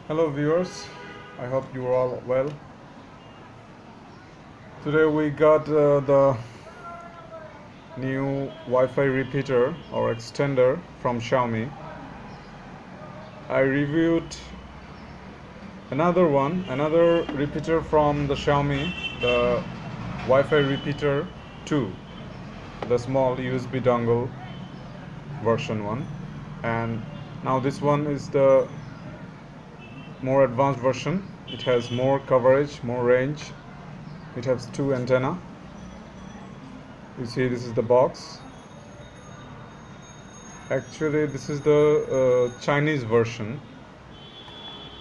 Hello viewers, I hope you are all well. Today we got the new Wi-Fi repeater or extender from Xiaomi. I reviewed another repeater from the Xiaomi, the Wi-Fi repeater 2, the small USB dongle version one, and now this one is the more advanced version. It has more coverage, more range. It has two antenna. You see, this is the box. Actually, this is the Chinese version.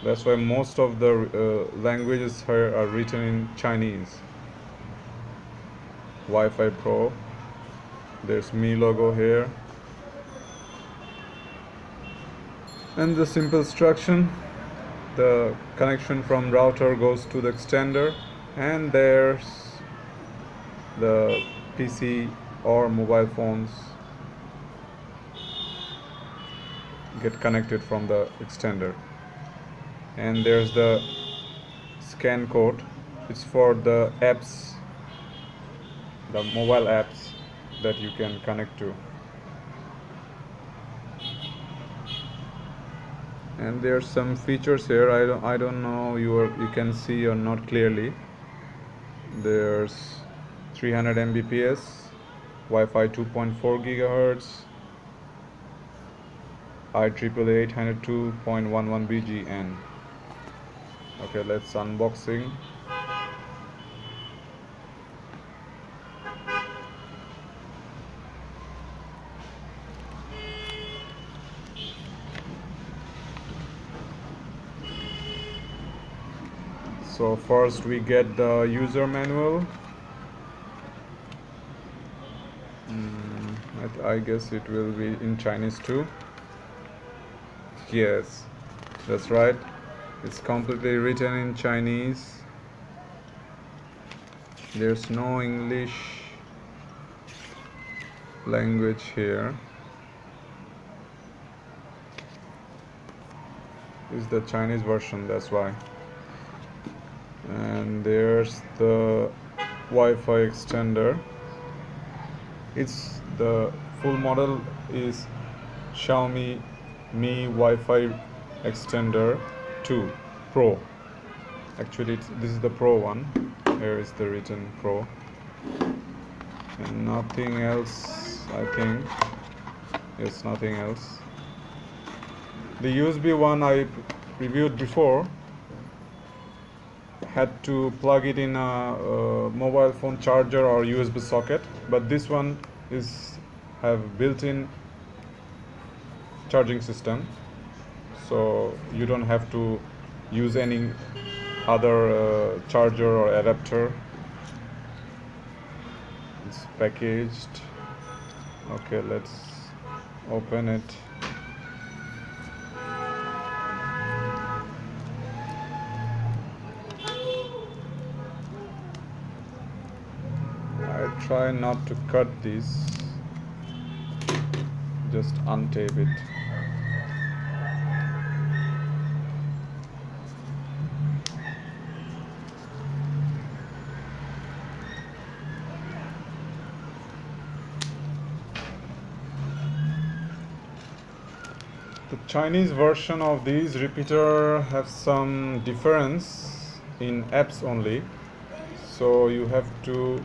That's why most of the languages here are written in Chinese. Wi-Fi Pro. There's Mi logo here. And the simple instruction. The connection from router goes to the extender, and there's the PC or mobile phones get connected from the extender, and there's the scan code. It's for the apps, the mobile apps that you can connect to. And there's some features here. I don't know you can see or not clearly. There's 300 Mbps, Wi-Fi 2.4 GHz, IEEE 802.11 BGN. Okay, let's unboxing. So first we get the user manual. I guess it will be in Chinese too. Yes, that's right. It's completely written in Chinese. There's no English language here. This is the Chinese version, that's why. And there's the Wi-Fi extender. It's the full model is Xiaomi Mi Wi-Fi extender 2 Pro. Actually this is the Pro one. Here is the written Pro, and nothing else. I think it's nothing else. The USB one I reviewed before had to plug it in a mobile phone charger or USB socket, but this one have built-in charging system, so you don't have to use any other charger or adapter. It's packaged. Okay, let's open it. Try not to cut this, just untape it. The Chinese version of these repeater have some difference in apps only, so you have to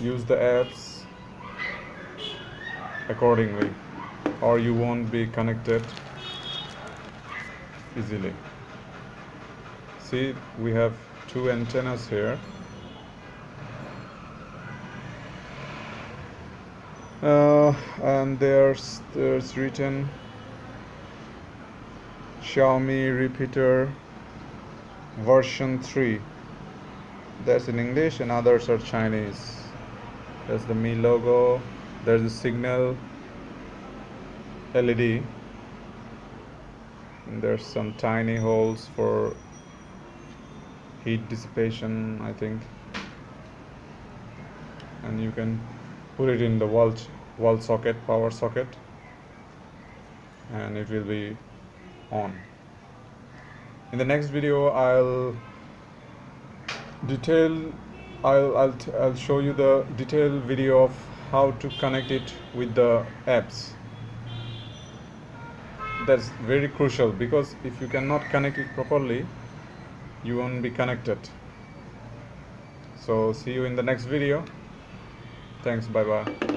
use the apps accordingly, or you won't be connected easily. See, we have two antennas here. And there's written Xiaomi repeater version 3. That's in English and others are Chinese. There's the Mi logo. There's the signal LED. And there's some tiny holes for heat dissipation, I think. And you can put it in the wall socket, power socket, and it will be on. In the next video, I'll show you the detailed video of how to connect it with the apps. That's very crucial, because if you cannot connect it properly, you won't be connected. So see you in the next video. Thanks, bye bye.